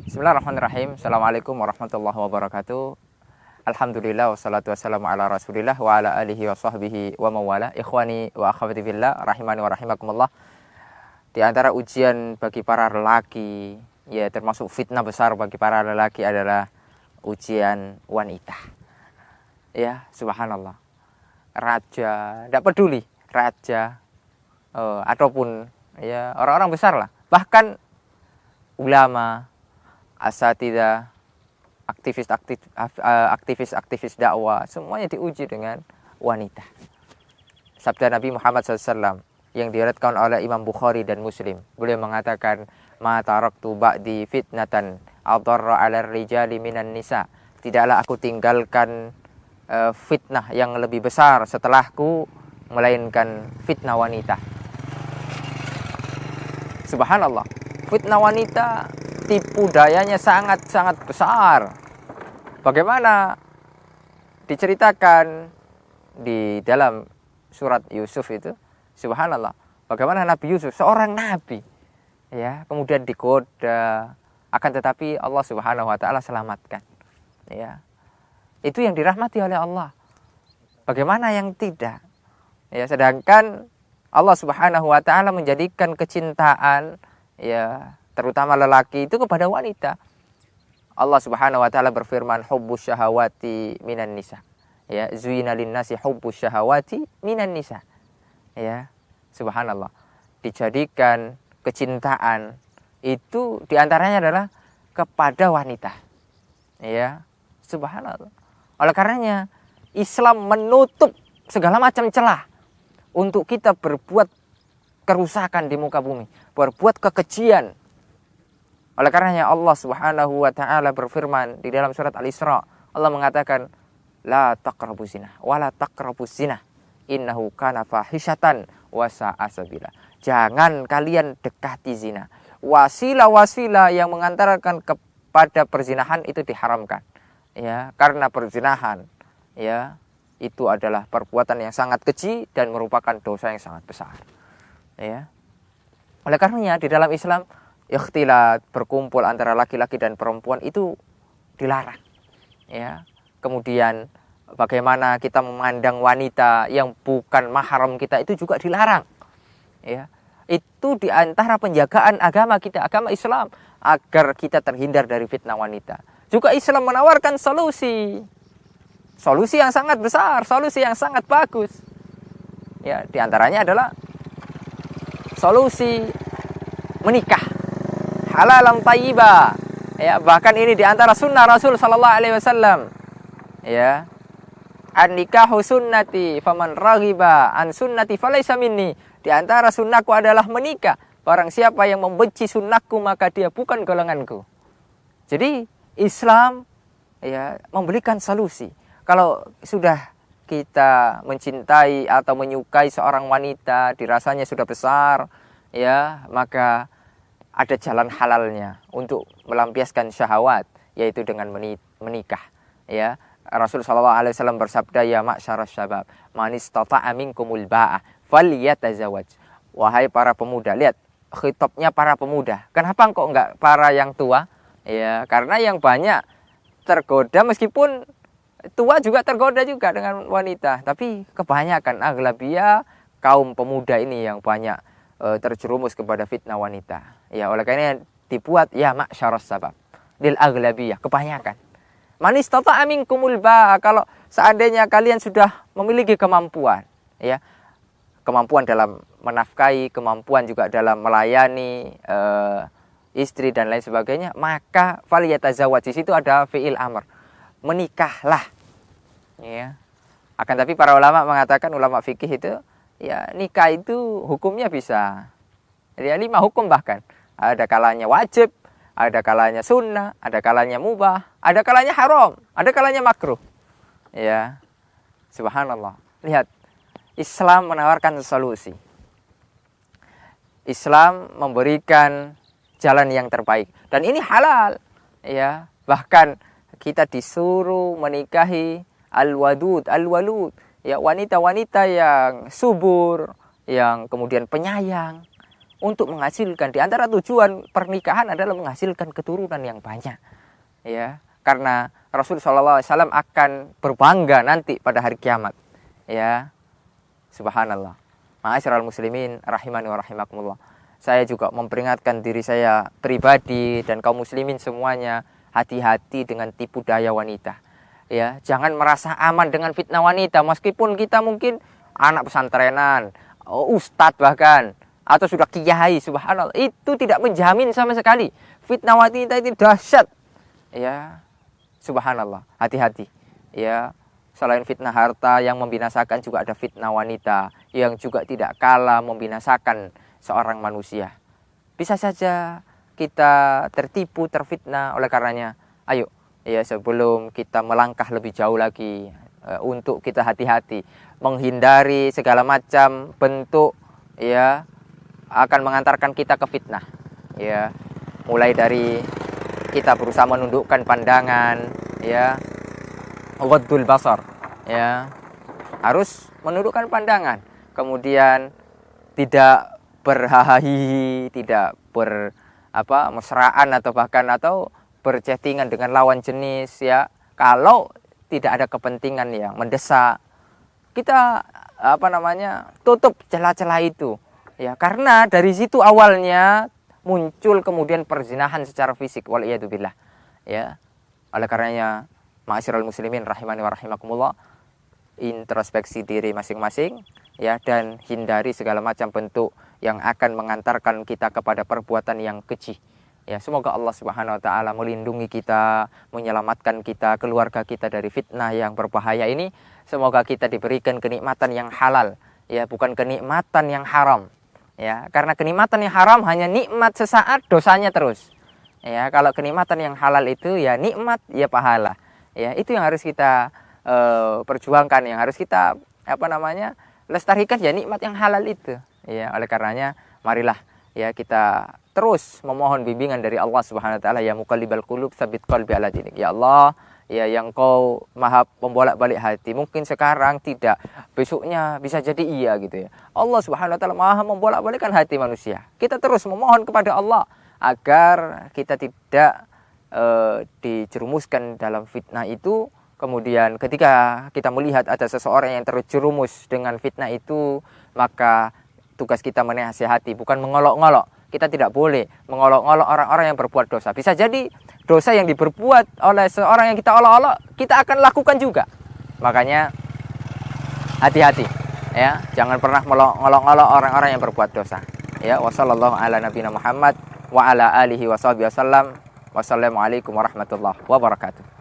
Bismillahirrahmanirrahim. Assalamualaikum warahmatullahi wabarakatuh. Alhamdulillah wassalatu wassalamu ala Rasulillah wa ala alihi wa sahbihi wa mawala. Ikhwani wa akhwati fillah rahimani wa rahimakumullah. Di antara ujian bagi para lelaki, ya termasuk fitnah besar bagi para lelaki adalah ujian wanita. Ya, subhanallah. Raja, tidak peduli raja ataupun ya orang-orang besar lah. Bahkan ulama, asatidzah, aktivis dakwah, semuanya diuji dengan wanita. Sabda Nabi Muhammad SAW yang diriwayatkan oleh Imam Bukhari dan Muslim, beliau mengatakan, ma taraktu ba'di fitnatan adarra 'alal rijali minan nisa. Tidaklah aku tinggalkan fitnah yang lebih besar setelahku melainkan fitnah wanita. Subhanallah, fitnah wanita tipu dayanya sangat-sangat besar. Bagaimana diceritakan di dalam surat Yusuf itu, subhanallah, bagaimana Nabi Yusuf, seorang nabi, ya, kemudian digoda, akan tetapi Allah Subhanahu wa taala selamatkan. Ya. Itu yang dirahmati oleh Allah. Bagaimana yang tidak? Ya, sedangkan Allah Subhanahu wa taala menjadikan kecintaan, ya, terutama lelaki itu kepada wanita. Allah Subhanahu wa taala berfirman, hubbus syahawati minan nisa. Ya, zuyina linnasi hubbus syahawati minan nisa. Ya, subhanallah. Dijadikan kecintaan itu diantaranya adalah kepada wanita. Ya, subhanallah. Oleh karenanya Islam menutup segala macam celah untuk kita berbuat kerusakan di muka bumi, berbuat kekejian. Oleh karenanya Allah Subhanahu wa taala berfirman di dalam surat Al-Isra, Allah mengatakan, la taqrabuz zina wa la taqrabuz zina innahu kana fahishatan wa sa'a sabila. Jangan kalian dekati zina. Wasilah-wasilah yang mengantarkan kepada perzinahan itu diharamkan. Ya, karena perzinahan, ya, itu adalah perbuatan yang sangat keji dan merupakan dosa yang sangat besar. Ya. Oleh karenanya di dalam Islam ikhtilat, berkumpul antara laki-laki dan perempuan itu dilarang. Ya. Kemudian bagaimana kita memandang wanita yang bukan mahram kita itu juga dilarang. Ya. Itu di antara penjagaan agama kita, agama Islam, agar kita terhindar dari fitnah wanita. Juga Islam menawarkan solusi. Solusi yang sangat besar, solusi yang sangat bagus. Ya, di antaranya adalah solusi menikah halalan thayyiba. Ya, bahkan ini di antara sunnah Rasul sallallahu alaihi wasallam. Ya. An-nikahu sunnati faman raghiba an sunnati falaysa minni. Di antara sunnahku adalah menikah. Barang siapa yang membenci sunnahku maka dia bukan golonganku. Jadi Islam, ya, memberikan solusi. Kalau sudah kita mencintai atau menyukai seorang wanita, dirasanya sudah besar, ya, maka ada jalan halalnya untuk melampiaskan syahwat, yaitu dengan menikah. Ya, Rasul sallallahu alaihi wasallam bersabda, ya ma'syaras syabab, man istata'a minkumul ba'ah falyatazawwaj. Wahai para pemuda, lihat khitabnya para pemuda. Kenapa kok enggak para yang tua? Ya, karena yang banyak tergoda, meskipun tua juga tergoda juga dengan wanita, tapi kebanyakan aghlabiyah kaum pemuda ini yang banyak terjerumus kepada fitnah wanita. Ya, oleh karena dibuat ya ma'syaras sabab lil aghlabiyah, kebanyakan. Man istata'a minkumul ba'a, kalau seandainya kalian sudah memiliki kemampuan, ya, kemampuan dalam menafkahi, kemampuan juga dalam melayani istri dan lain sebagainya, maka faliyatazawwaj, di situ ada fi'il amr, menikahlah. Ya. Akan tapi para ulama mengatakan, ulama fikih itu, ya, nikah itu hukumnya bisa, ya, 5 hukum bahkan. Ada kalanya wajib, ada kalanya sunnah, ada kalanya mubah, ada kalanya haram, ada kalanya makruh. Ya, subhanallah. Lihat, Islam menawarkan solusi. Islam memberikan jalan yang terbaik dan ini halal. Ya, bahkan kita disuruh menikahi al-wadud, al-walud, ya, wanita-wanita yang subur, yang kemudian penyayang. untuk menghasilkan. Di antara tujuan pernikahan adalah menghasilkan keturunan yang banyak. Ya, karena Rasul SAW akan berbangga nanti pada hari kiamat. Ya, subhanallah. Ma'asyiral muslimin rahimani wa rahimakumullah. Saya juga memperingatkan diri saya pribadi dan kaum muslimin semuanya, hati-hati dengan tipu daya wanita. Ya, jangan merasa aman dengan fitnah wanita meskipun kita mungkin anak pesantrenan, ustadz bahkan, atau sudah kiai, subhanallah, itu tidak menjamin sama sekali. Fitnah wanita itu dahsyat. Ya, subhanallah, hati-hati. Ya, selain fitnah harta yang membinasakan, juga ada fitnah wanita yang juga tidak kalah membinasakan seorang manusia. Bisa saja kita tertipu, terfitnah. Oleh karenanya, ayo, ya, sebelum kita melangkah lebih jauh lagi, untuk kita hati-hati menghindari segala macam bentuk, ya, akan mengantarkan kita ke fitnah. Ya, mulai dari kita berusaha menundukkan pandangan, ya, ghaddul basar, ya, harus menundukkan pandangan, kemudian tidak berhahahi, tidak mesraan atau bahkan berchattingan dengan lawan jenis, ya. Kalau tidak ada kepentingan yang mendesak, kita tutup celah-celah itu, ya, karena dari situ awalnya muncul kemudian perzinahan secara fisik, waliyadzubillah, ya. Oleh karenanya, ma'asyiral muslimin rahimani wa rahimakumullah, introspeksi diri masing-masing, ya, dan hindari segala macam bentuk yang akan mengantarkan kita kepada perbuatan yang keji. Ya, semoga Allah Subhanahu wa taala melindungi kita, menyelamatkan kita, keluarga kita dari fitnah yang berbahaya ini. Semoga kita diberikan kenikmatan yang halal, ya, bukan kenikmatan yang haram. Ya, karena kenikmatan yang haram hanya nikmat sesaat, dosanya terus. Ya, kalau kenikmatan yang halal itu ya nikmat, ya pahala. Ya, itu yang harus kita perjuangkan, yang harus kita lestarikan, ya nikmat yang halal itu. Ya, oleh karenanya marilah, ya, kita terus memohon bimbingan dari Allah Subhanahu wa taala, ya muqallibal qulub tsabbit qalbi ala dinik. Ya Allah, ya, yang Kau Maha pembolak-balik hati, mungkin sekarang tidak, besoknya bisa jadi iya gitu, ya. Allah Subhanahu wa taala Maha membolak-balikkan hati manusia. Kita terus memohon kepada Allah agar kita tidak dijerumuskan dalam fitnah itu. Kemudian ketika kita melihat ada seseorang yang terjerumus dengan fitnah itu, maka tugas kita menasihati, bukan mengolok-ngolok. Kita tidak boleh mengolok-ngolok orang-orang yang berbuat dosa. Bisa jadi dosa yang diperbuat oleh seorang yang kita olok-olok, kita akan lakukan juga. Makanya hati-hati, ya, jangan pernah mengolok-ngolok orang-orang yang berbuat dosa. Ya, wassallallahu ala nabiyina Muhammad wa ala alihi washabihi wasallam. Wassalamualaikum warahmatullahi wabarakatuh.